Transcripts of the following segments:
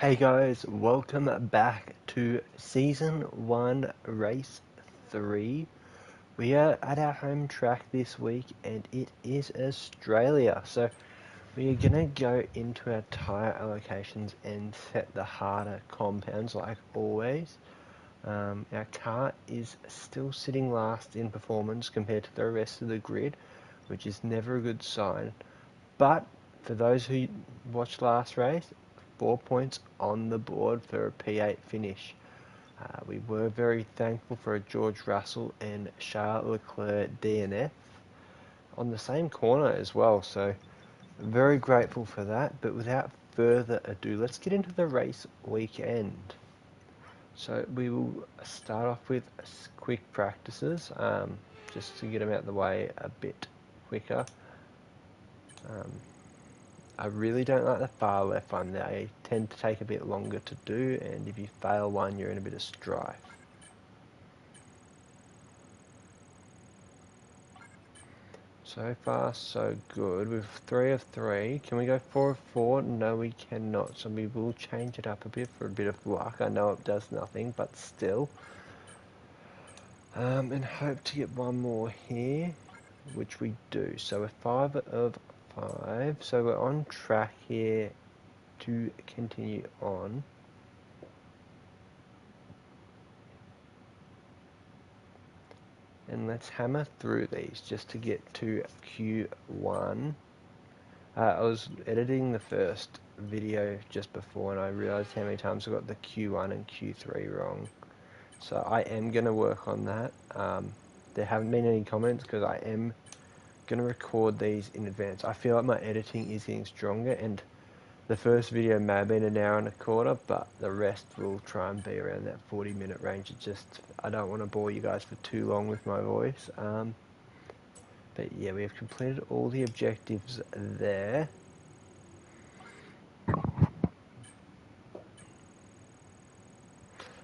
Hey guys, welcome back to Season 1, Race 3. We are at our home track this week and it is Australia. So we are going to go into our tyre allocations and set the harder compounds like always. Our car is still sitting last in performance compared to the rest of the grid, which is never a good sign. But for those who watched last race, 4 points on the board for a P8 finish. We were very thankful for a George Russell and Charles Leclerc DNF on the same corner as well, so very grateful for that. But without further ado, let's get into the race weekend. So we will start off with quick practices, just to get them out of the way a bit quicker. I really don't like the far left one. They tend to take a bit longer to do, and if you fail one, you're in a bit of strife. So far, so good. With 3 of 3, can we go 4 of 4? No, we cannot. So we will change it up a bit for a bit of luck. I know it does nothing, but still. And hope to get one more here, which we do. So we're 5 of 5. So we're on track here to continue on. And let's hammer through these just to get to Q1. I was editing the first video just before and I realised how many times I got the Q1 and Q3 wrong. So I am going to work on that. There haven't been any comments because I am going to record these in advance. I feel like my editing is getting stronger, and the first video may have been an hour and a quarter, but the rest will try and be around that 40-minute range. I don't want to bore you guys for too long with my voice. But yeah, we have completed all the objectives there.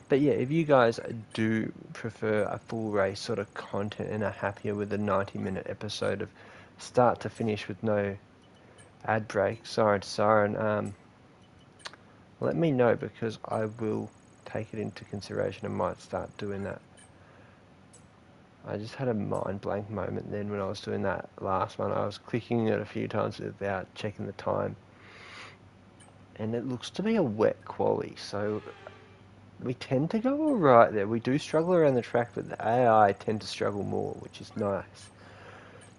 But yeah, if you guys do prefer a full race sort of content and are happier with a 90-minute episode of start to finish with no ad break, siren to siren, let me know, because I will take it into consideration and might start doing that. I just had a mind blank moment then when I was doing that last one. I was clicking it a few times without checking the time. And it looks to be a wet quali, so we tend to go alright there. We do struggle around the track, but the AI tend to struggle more, which is nice.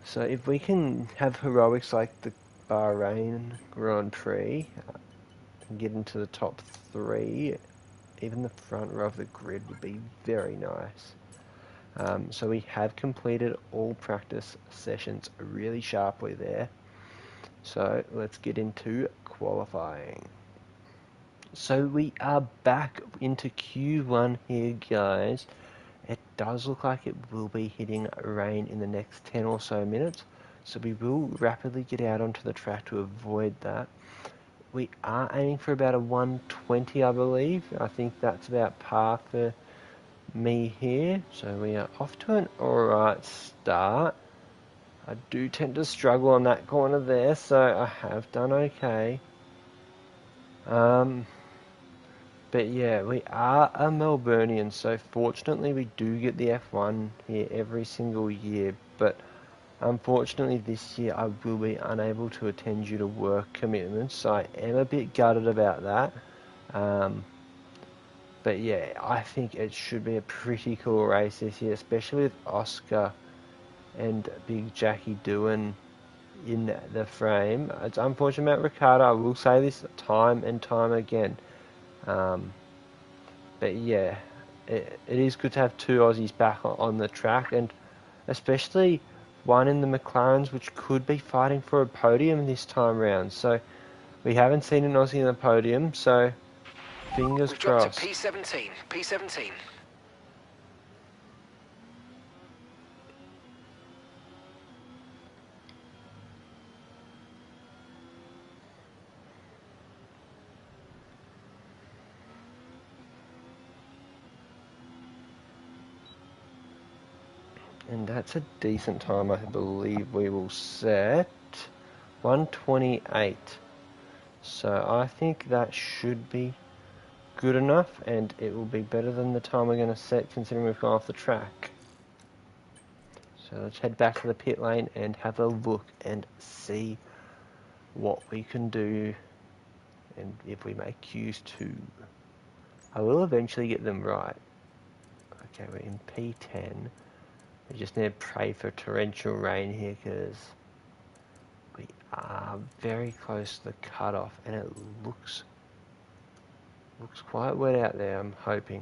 So if we can have heroics like the Bahrain Grand Prix, and get into the top 3, even the front row of the grid would be very nice. So we have completed all practice sessions really sharply there. So let's get into qualifying. So we are back into Q1 here, guys. It does look like it will be hitting rain in the next 10 or so minutes, so we will rapidly get out onto the track to avoid that. We are aiming for about a 120, I believe. I think that's about par for me here, so we are off to an alright start. I do tend to struggle on that corner there, so I have done okay. But yeah, we are a Melburnian, so fortunately we do get the F1 here every single year, but unfortunately this year I will be unable to attend due to work commitments, so I am a bit gutted about that. But yeah, I think it should be a pretty cool race this year, especially with Oscar and Big Jackie doing in the frame. It's unfortunate about Ricardo, I will say this time and time again. But yeah, it is good to have 2 Aussies back on the track, and especially one in the McLarens, which could be fighting for a podium this time round. So we haven't seen an Aussie in the podium, so fingers crossed. We've dropped to P17. And that's a decent time, I believe we will set 128. So I think that should be good enough, and it will be better than the time we're going to set considering we've gone off the track. So let's head back to the pit lane and have a look and see what we can do, and if we make Q2. I will eventually get them right. Okay, we're in P10. We just need to pray for torrential rain here because we are very close to the cutoff, and it looks quite wet out there. I'm hoping.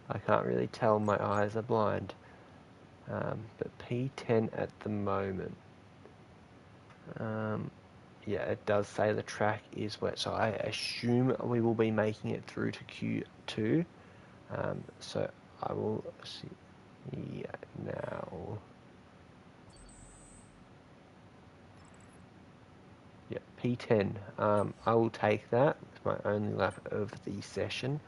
I can't really tell, my eyes are blind. But P10 at the moment. Yeah, it does say the track is wet, so I assume we will be making it through to Q2. So I will see now. Yeah, P10. I will take that. It's my only lap of the session.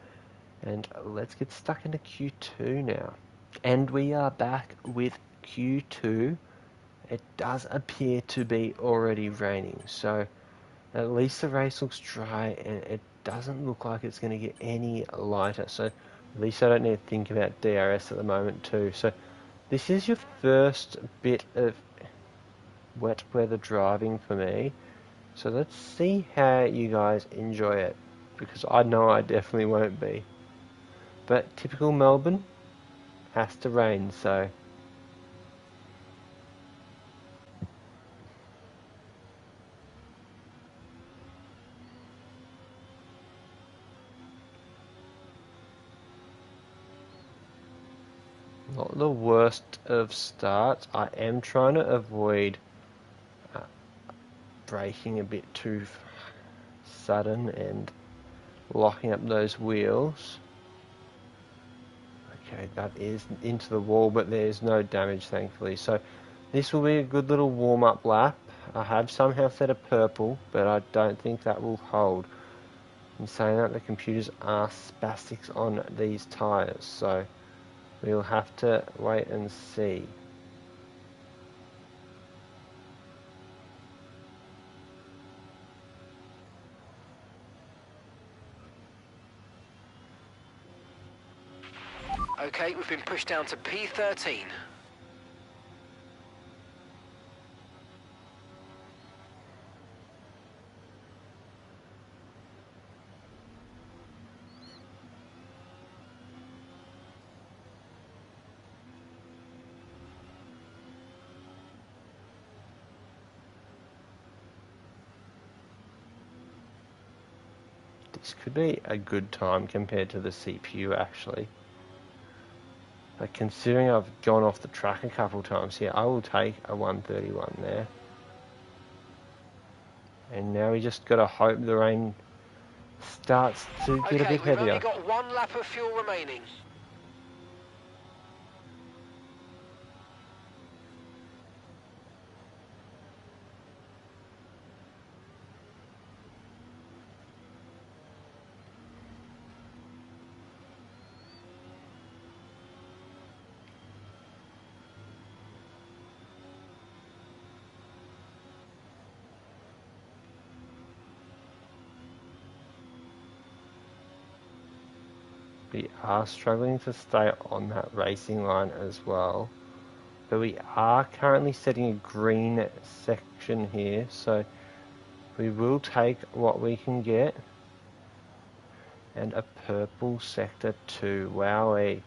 And let's get stuck into Q2 now. And we are back with Q2. It does appear to be already raining, so at least the race looks dry, and it doesn't look like it's going to get any lighter, so at least I don't need to think about DRS at the moment too. So this is your first bit of wet weather driving for me, so let's see how you guys enjoy it, because I know I definitely won't be. But typical Melbourne, has to rain, so not the worst of starts. I am trying to avoid braking a bit too sudden and locking up those wheels. Okay, that is into the wall, but there's no damage, thankfully. So this will be a good little warm-up lap. I have somehow set a purple, but I don't think that will hold. In saying that, the computers are spastics on these tyres, so we'll have to wait and see. Okay, we've been pushed down to P13. This could be a good time compared to the CPU, actually. Like, considering I've gone off the track a couple times here, I will take a 131 there. And now we just gotta hope the rain starts to get a bit We've heavier. only got one lap of fuel remaining. We are struggling to stay on that racing line as well. But we are currently setting a green section here, so we will take what we can get. And a purple sector too. Wowee.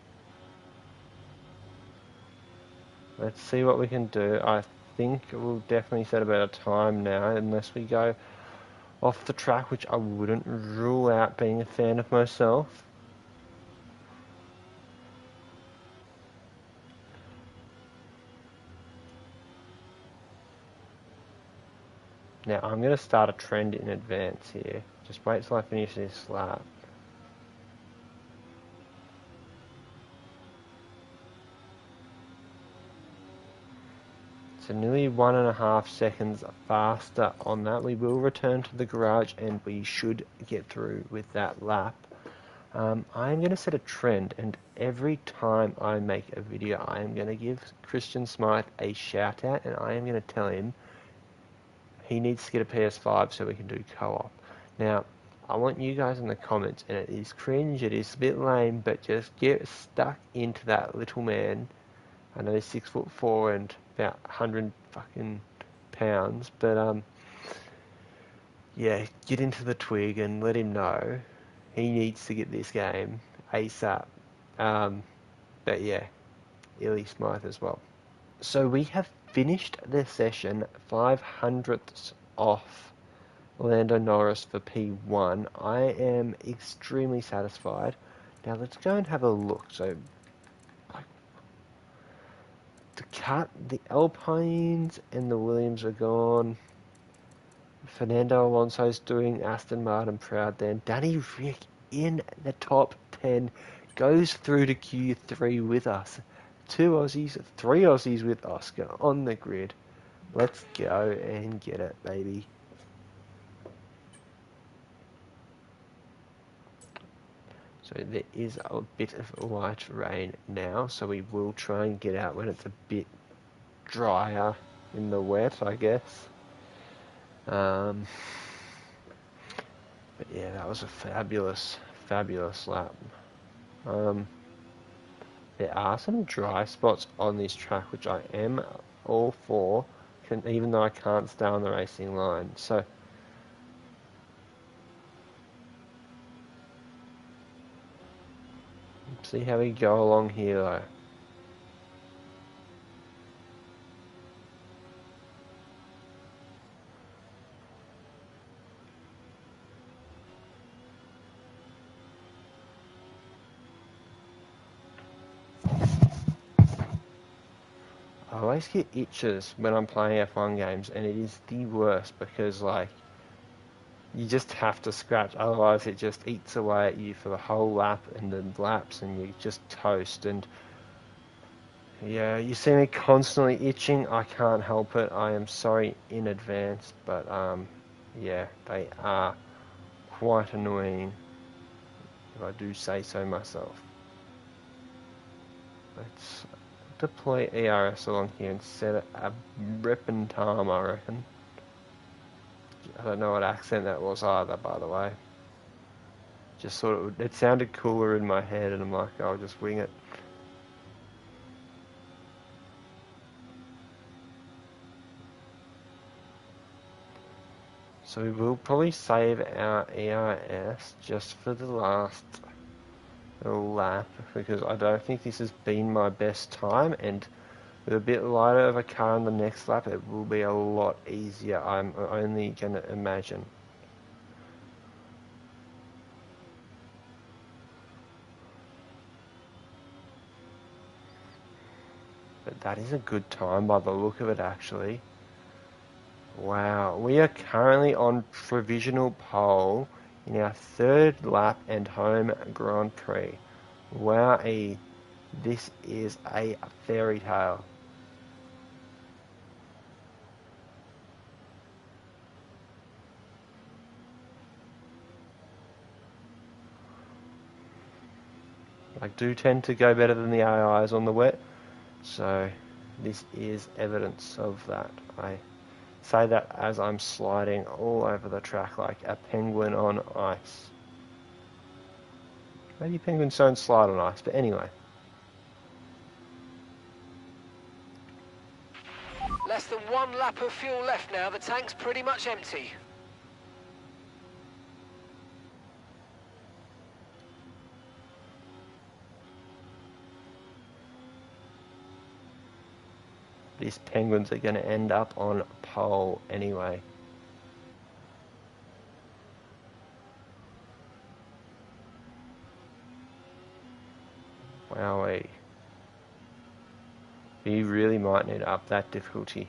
Let's see what we can do. I think we'll definitely set a better time now, unless we go off the track, which I wouldn't rule out being a fan of myself. Now I'm going to start a trend in advance here. Just wait till I finish this lap. So nearly 1.5 seconds faster on that. We will return to the garage and we should get through with that lap. I'm going to set a trend, and every time I make a video I am going to give Christian Smythe a shout out, and I am going to tell him he needs to get a PS5 so we can do co-op. Now, I want you guys in the comments, and it is cringe, it is a bit lame, but just get stuck into that little man. I know he's 6'4" and about 100 fucking pounds, but yeah, get into the twig and let him know he needs to get this game ASAP. But yeah, Illy Smythe as well. So we have finished the session 500ths off Lando Norris for P1. I am extremely satisfied. Now let's go and have a look. So to cut, the Alpines and the Williams are gone. Fernando Alonso's doing Aston Martin proud then. Danny Rick in the top 10 goes through to Q3 with us. 2 Aussies, 3 Aussies with Oscar on the grid. Let's go and get it, baby. So there is a bit of light rain now, so we will try and get out when it's a bit drier in the wet, I guess. But yeah, that was a fabulous, fabulous lap. There are some dry spots on this track, which I am all for, even though I can't stay on the racing line. So see how we go along here though. I always get itches when I'm playing F1 games, and it is the worst because, like, you just have to scratch, otherwise it just eats away at you for the whole lap and the laps, and you just toast. And yeah, you see me constantly itching. I can't help it. I am sorry in advance, but yeah, they are quite annoying, if I do say so myself. Let's deploy ERS along here and set it a ripping time, I reckon. I don't know what accent that was either, by the way. Just thought it sounded cooler in my head, and I'm like, I'll just wing it. So we will probably save our ERS just for the last lap, because I don't think this has been my best time, and with a bit lighter of a car in the next lap, it will be a lot easier, I'm only going to imagine. But that is a good time by the look of it, actually. Wow, we are currently on provisional pole in our 3rd lap and home Grand Prix. Wow, this is a fairy tale. I do tend to go better than the AIs on the wet, so this is evidence of that. I say that as I'm sliding all over the track like a penguin on ice. Maybe penguins don't slide on ice, but anyway. Less than 1 lap of fuel left now. The tank's pretty much empty. These penguins are going to end up on pole anyway. Wowee. You really might need to up that difficulty.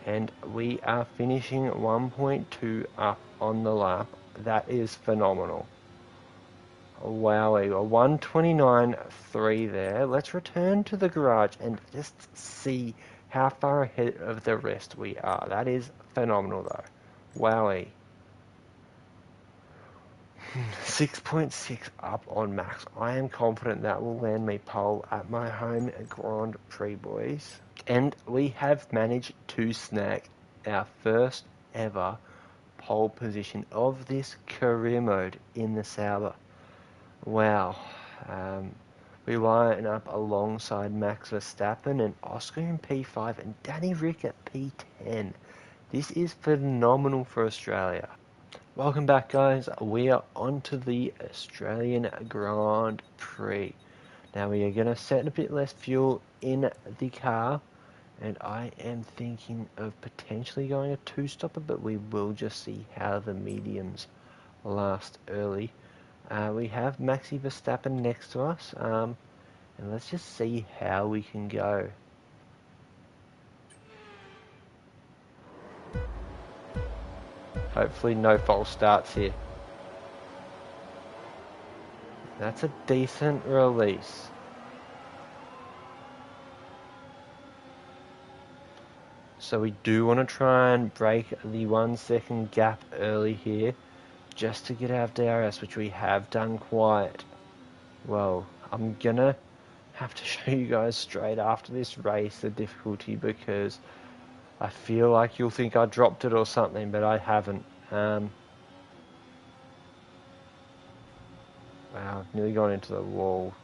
And we are finishing 1.2 up on the lap. That is phenomenal. Wowee, a 1:29.3 there. Let's return to the garage and just see how far ahead of the rest we are. That is phenomenal though. Wowee. 6.6 up on Max. I am confident that will land me pole at my home Grand Prix, boys. And we have managed to snag our first ever pole position of this career mode in the Sauber. Wow. We line up alongside Max Verstappen and Oscar in P5 and Danny Rick at P10. This is phenomenal for Australia. Welcome back, guys. We are on to the Australian Grand Prix. Now we are going to set a bit less fuel in the car, and I am thinking of potentially going a two-stopper, but we will just see how the mediums last early. We have Maxi Verstappen next to us, and let's just see how we can go. Hopefully no false starts here. That's a decent release. So we do want to try and break the 1 second gap early here, just to get out of DRS, which we have done quite well. I'm gonna have to show you guys straight after this race the difficulty, because I feel like you'll think I dropped it or something, but I haven't. Wow, I've nearly gone into the wall.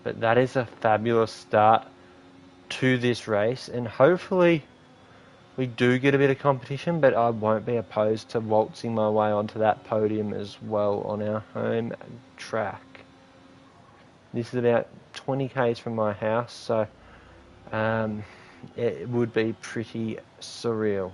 But that is a fabulous start to this race, and hopefully we do get a bit of competition, but I won't be opposed to waltzing my way onto that podium as well on our home track. This is about 20 k's from my house, so it would be pretty surreal.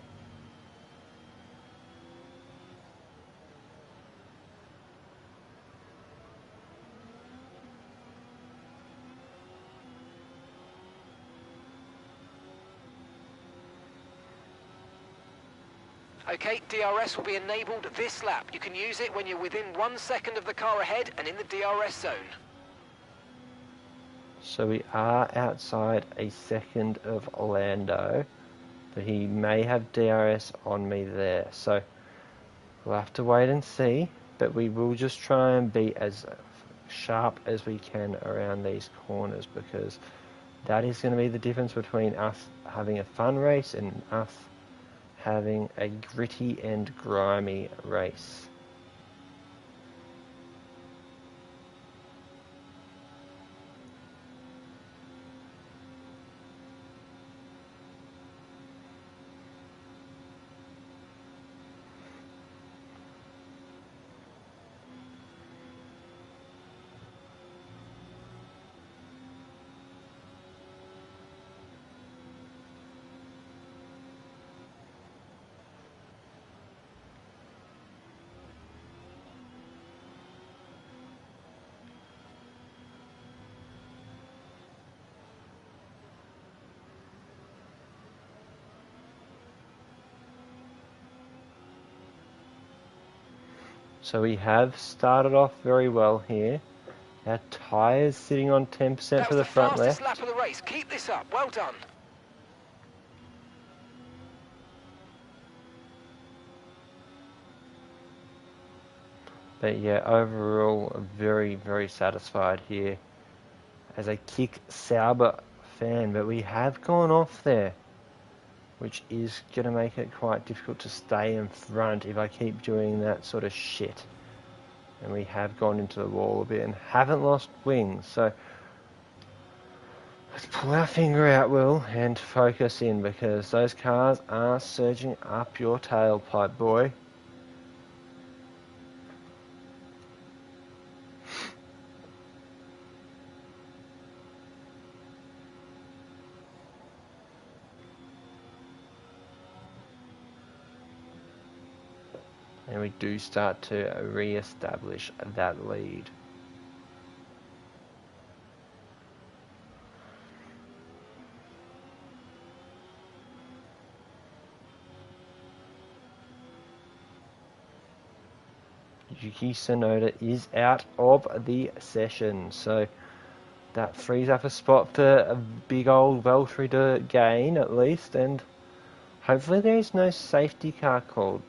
Okay, DRS will be enabled this lap. You can use it when you're within 1 second of the car ahead and in the DRS zone. So we are outside a second of Lando, but he may have DRS on me there. So we'll have to wait and see, but we will just try and be as sharp as we can around these corners, because that is going to be the difference between us having a fun race and us having a gritty and grimy race. So we have started off very well here. Our tyres sitting on 10% for the front left. That was the fastest lap of the race. Keep this up. Well done. But yeah, overall, very, very satisfied here as a Kick Sauber fan. But we have gone off there, which is going to make it quite difficult to stay in front if I keep doing that sort of shit. And we have gone into the wall a bit and haven't lost wings. So let's pull our finger out, Will, and focus in, because those cars are surging up your tailpipe, boy. And we do start to re-establish that lead. Yuki Tsunoda is out of the session, so that frees up a spot for a big old Valtteri to gain at least, and hopefully there is no safety car called.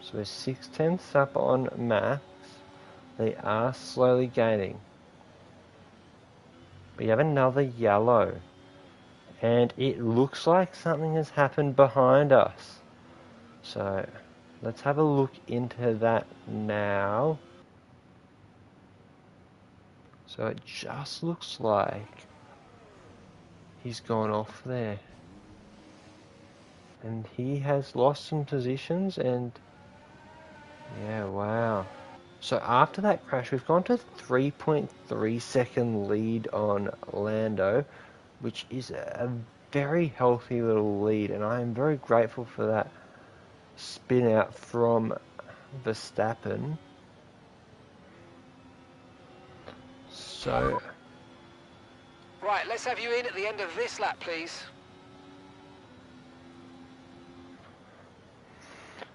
So we're 6/10 up on Max. They are slowly gaining. We have another yellow, and it looks like something has happened behind us. So let's have a look into that now. So it just looks like he's gone off there. And he has lost some positions, and yeah, wow. So after that crash, we've gone to 3.3 second lead on Lando, which is a very healthy little lead, and I am very grateful for that spin out from Verstappen. So Right, let's have you in at the end of this lap, please.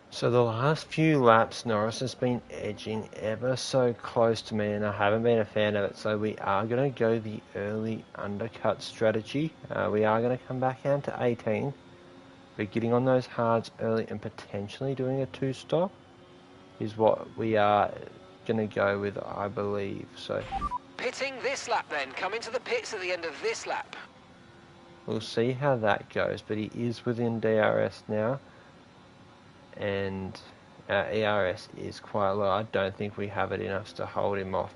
So the last few laps, Norris has been edging ever so close to me, and I haven't been a fan of it. So we are going to go the early undercut strategy. We are going to come back down to 18. We're getting on those hards early and potentially doing a two-stop is what we are going to go with, I believe. So Pitting this lap then. Come into the pits at the end of this lap. we'll see how that goes, but he is within DRS now. And our ERS is quite low. I don't think we have it in us to hold him off.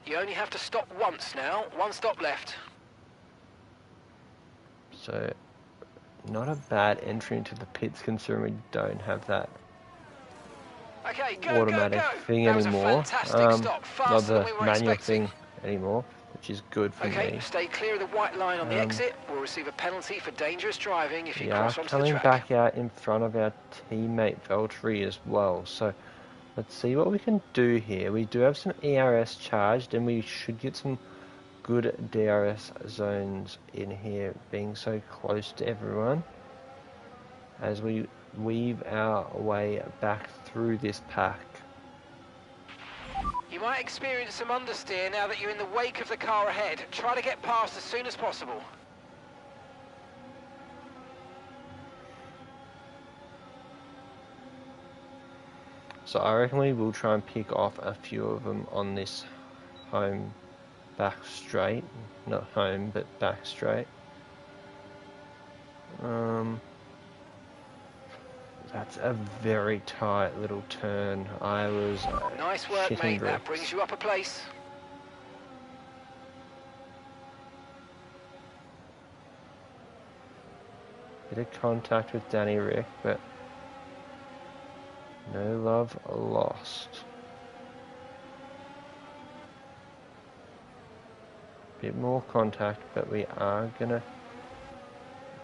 You only have to stop once now. One stop left. So, not a bad entry into the pits considering we don't have that Okay, go, automatic go, go. thing That was anymore. a fantastic stop. Not Faster the than we were manual expecting. thing anymore, which is good for Okay, me. stay clear of the white line on the exit. We'll receive a penalty for dangerous driving if you We are cross onto the coming track. back out in front of our teammate Valtteri as well. So let's see what we can do here. We do have some ERS charged, and we should get some good DRS zones in here, being so close to everyone as we weave our way back through this pack. You might experience some understeer now that you're in the wake of the car ahead. Try to get past as soon as possible. So I reckon we will try and pick off a few of them on this home back straight. Not home, but back straight. That's a very tight little turn. I was Nice work, shitting mate. bricks. That brings you up a place. Bit of contact with Danny Rick, but no love lost. Bit more contact, but we are gonna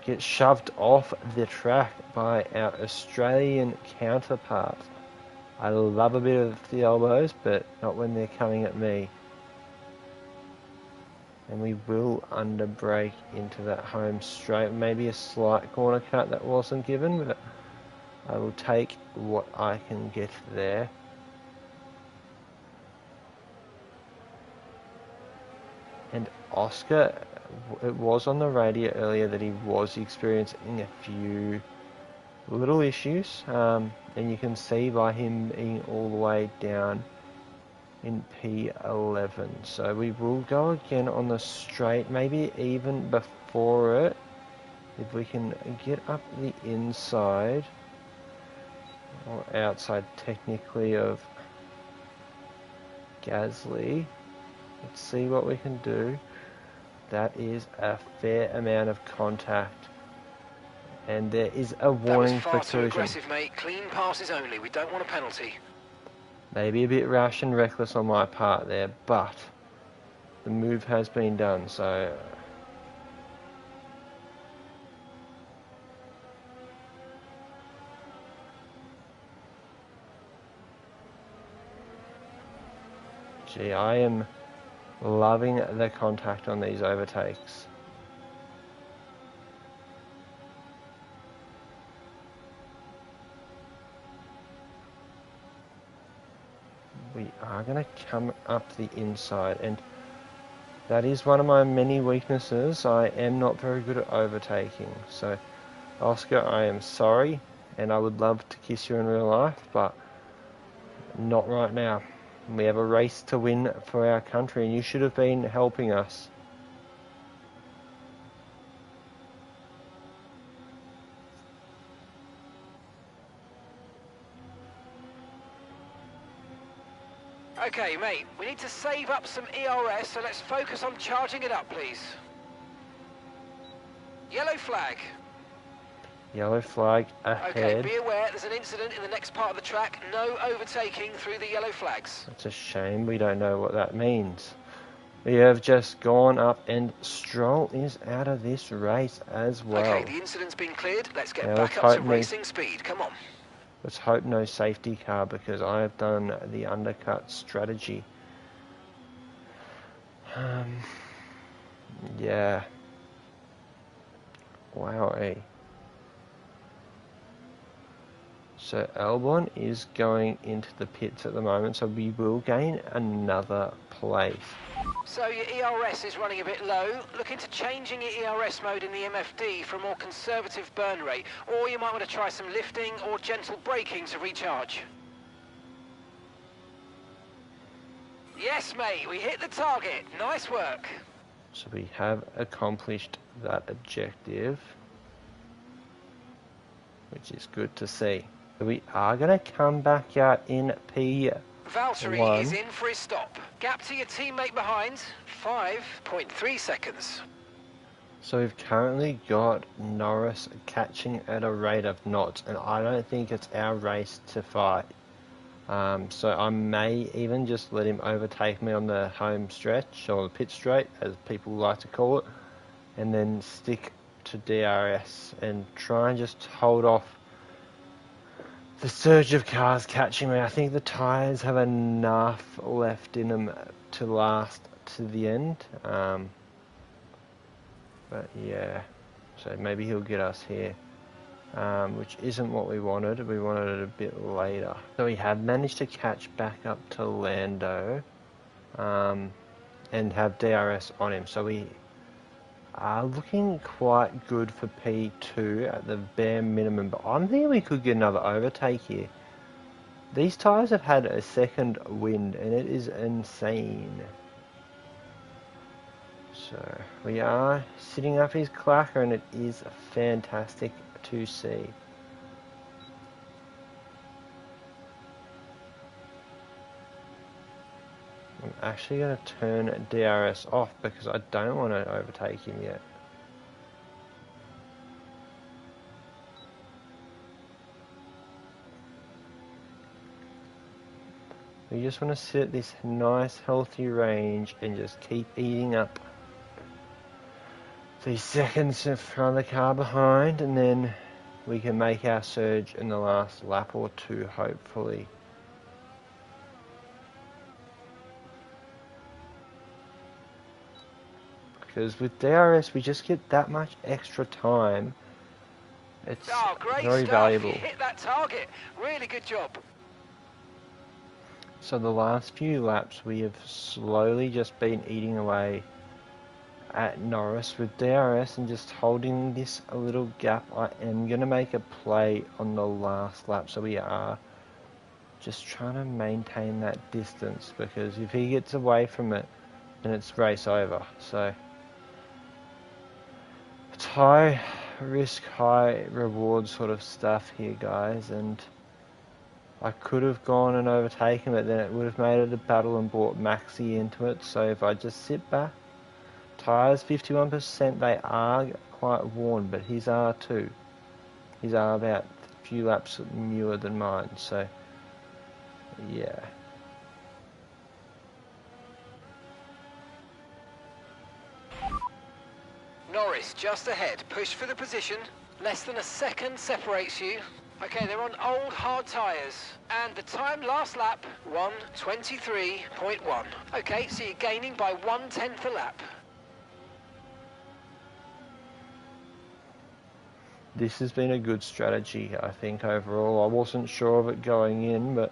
get shoved off the track by our Australian counterpart. I love a bit of the elbows, but not when they're coming at me. And we will underbrake into that home straight. Maybe a slight corner cut that wasn't given, but I will take what I can get there. And Oscar, it was on the radio earlier that he was experiencing a few little issues, and you can see by him being all the way down in P11. So we will go again on the straight, maybe even before it, if we can get up the inside, or outside technically, of Gasly. Let's see what we can do. That is a fair amount of contact. And there is a That was warning for far too collision. aggressive, mate. Clean passes only. We don't want a penalty. Maybe a bit rash and reckless on my part there, but the move has been done, so... Gee, I am loving the contact on these overtakes. We are going to come up the inside, and that is one of my many weaknesses. I am not very good at overtaking. So, Oscar, I am sorry, and I would love to kiss you in real life, but not right now. We have a race to win for our country, and you should have been helping us. Okay, mate, we need to save up some ERS, so let's focus on charging it up, please. Yellow flag. Yellow flag ahead. Okay, be aware there's an incident in the next part of the track. No overtaking through the yellow flags. It's a shame we don't know what that means. We have just gone up, and Stroll is out of this race as well. Okay, the incident's been cleared. Let's get Now back up to racing speed. Come on. Let's hope no safety car, because I have done the undercut strategy. Yeah. Wow, So Albon is going into the pits at the moment, so we will gain another place. So your ERS is running a bit low. Look into changing your ERS mode in the MFD for a more conservative burn rate, or you might want to try some lifting or gentle braking to recharge. Yes, mate, we hit the target. Nice work. So we have accomplished that objective, which is good to see. We are going to come back out in P1. Valtteri is in for his stop. Gap to your teammate behind, 5.3 seconds. So we've currently got Norris catching at a rate of knots, and I don't think it's our race to fight. So I may even just let him overtake me on the home stretch, or the pit straight, as people like to call it, and then stick to DRS and try and just hold off the surge of cars catching me. I think the tyres have enough left in them to last to the end. But yeah, so maybe he'll get us here, which isn't what we wanted. We wanted it a bit later. So we have managed to catch back up to Lando and have DRS on him. So we are looking quite good for P2 at the bare minimum, but I'm thinking we could get another overtake here. These tyres have had a second wind, and it is insane. So we are sitting up his clacker, and it is fantastic to see. I'm actually going to turn DRS off because I don't want to overtake him yet. We just want to sit at this nice healthy range and just keep eating up these seconds in front of the car behind, and then we can make our surge in the last lap or two, hopefully. Because with DRS, we just get that much extra time. It's very valuable. You hit that target. Really good job. So the last few laps, we have slowly just been eating away at Norris with DRS and just holding this a little gap. I am going to make a play on the last lap, so we are just trying to maintain that distance, because if he gets away from it, then it's race over. So it's high risk, high reward sort of stuff here, guys, and I could have gone and overtaken it, then it would have made it a battle and brought Maxi into it. So if I just sit back, Tyres 51%, they are quite worn, but his are too. His are about a few laps newer than mine, so yeah. Norris just ahead, push for the position. Less than a second separates you. Okay, they're on old hard tyres. And the time last lap, 1:23.1. Okay, so you're gaining by 1/10 a lap. This has been a good strategy, I think, overall. I wasn't sure of it going in, but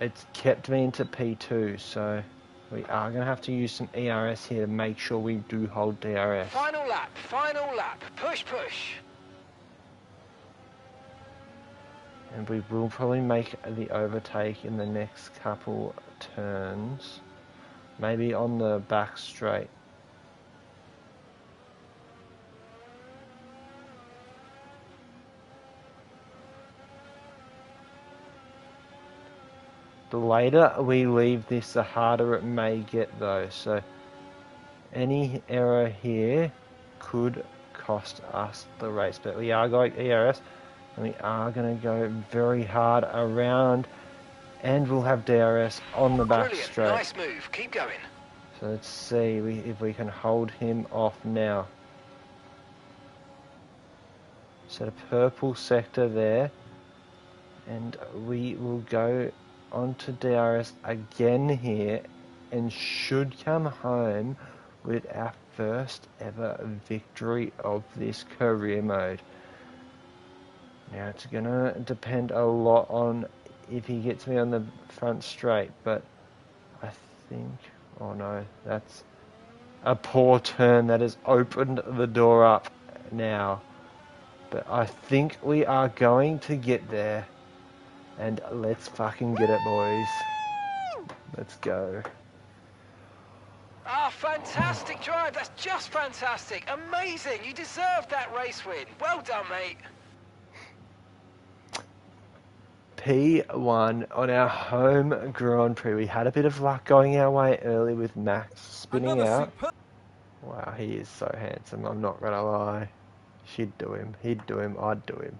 it's kept me into P2, so we are going to have to use some ERS here to make sure we do hold DRS. Final lap, push, push. And we will probably make the overtake in the next couple turns. Maybe on the back straight. The later we leave this, the harder it may get though. So any error here could cost us the race. But we are going ERS and we are going to go very hard around, and we'll have DRS on the back Brilliant. straight. Nice move, keep going. So let's see if we can hold him off now. Set a purple sector there, and we will go onto DRS again here and should come home with our first ever victory of this career mode. Now it's gonna depend a lot on if he gets me on the front straight, but I think, oh no, that's a poor turn that has opened the door up now. But I think we are going to get there. And let's fucking get it, boys. Let's go. Ah, fantastic drive. That's just fantastic. Amazing. You deserved that race win. Well done, mate. P1 on our home Grand Prix. We had a bit of luck going our way early with Max spinning out. Wow, he is so handsome, I'm not gonna lie. She'd do him, he'd do him, I'd do him.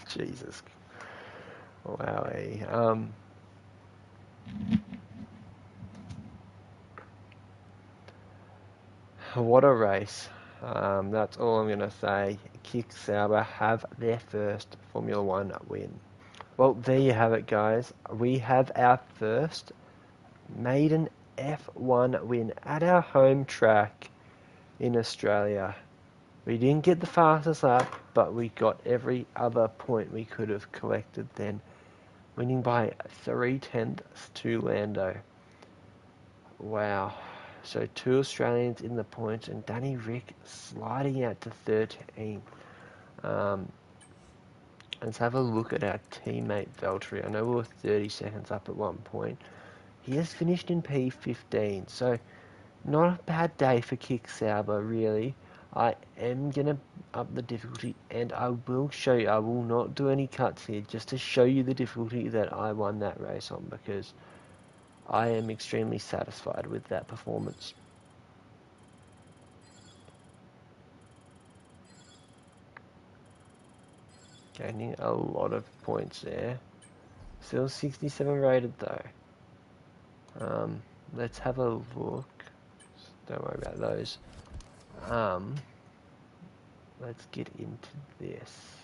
Jesus. Wowie. What a race. That's all I'm going to say. Kick Sauber have their first Formula 1 win. Well, there you have it, guys. We have our first maiden F1 win at our home track in Australia. We didn't get the fastest lap, but we got every other point we could have collected then, winning by 3/10 to Lando. Wow. So 2 Australians in the points, and Danny Rick sliding out to 13. Let's have a look at our teammate Valtteri. I know we were 30 seconds up at one point. He has finished in P15, so not a bad day for Kick Sauber, really. I am going to up the difficulty, and I will show you. I will not do any cuts here, just to show you the difficulty that I won that race on, because I am extremely satisfied with that performance. Gaining a lot of points there. Still 67 rated though. Let's have a look. Don't worry about those. Let's get into this.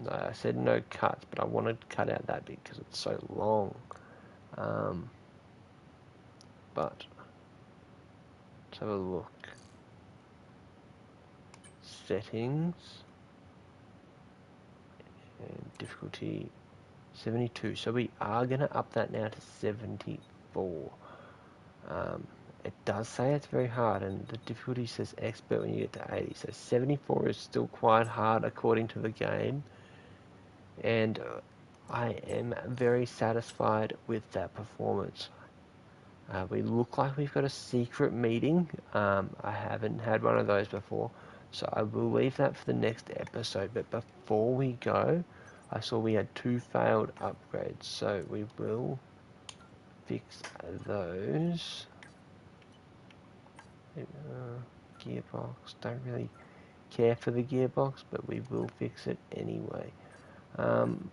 No, I said no cuts, but I wanted to cut out that bit because it's so long. But let's have a look. Settings and difficulty 72. So we are going to up that now to 74. It does say it's very hard, and the difficulty says expert when you get to 80. So 74 is still quite hard according to the game. And I am very satisfied with that performance. We look like we've got a secret meeting. I haven't had one of those before, so I will leave that for the next episode. But before we go, I saw we had 2 failed upgrades, so we will fix those. Gearbox, don't really care for the gearbox, but we will fix it anyway. And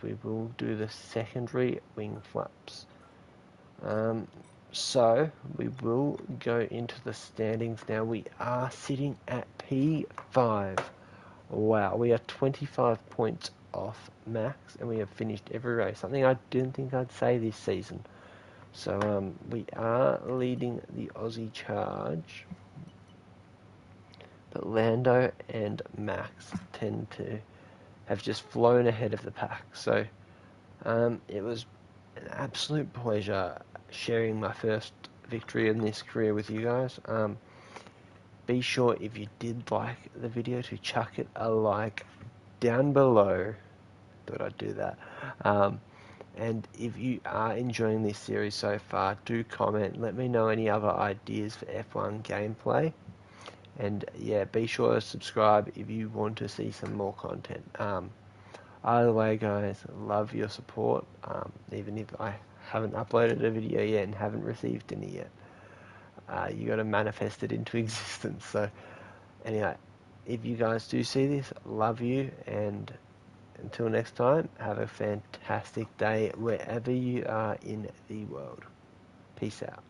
we will do the secondary wing flaps. So we will go into the standings now. We are sitting at P5. Wow, we are 25 points off max, and we have finished every race. Something I didn't think I'd say this season. So we are leading the Aussie charge, but Lando and Max tend to have just flown ahead of the pack. So it was an absolute pleasure sharing my first victory in this career with you guys. Be sure, if you did like the video, to chuck it a like down below. Thought I'd do that. And if you are enjoying this series so far, do comment. Let me know any other ideas for F1 gameplay. And yeah, be sure to subscribe if you want to see some more content. Either way, guys, love your support. Even if I haven't uploaded a video yet and haven't received any yet, you got to manifest it into existence. So anyway, if you guys do see this, love you, and until next time, have a fantastic day wherever you are in the world. Peace out.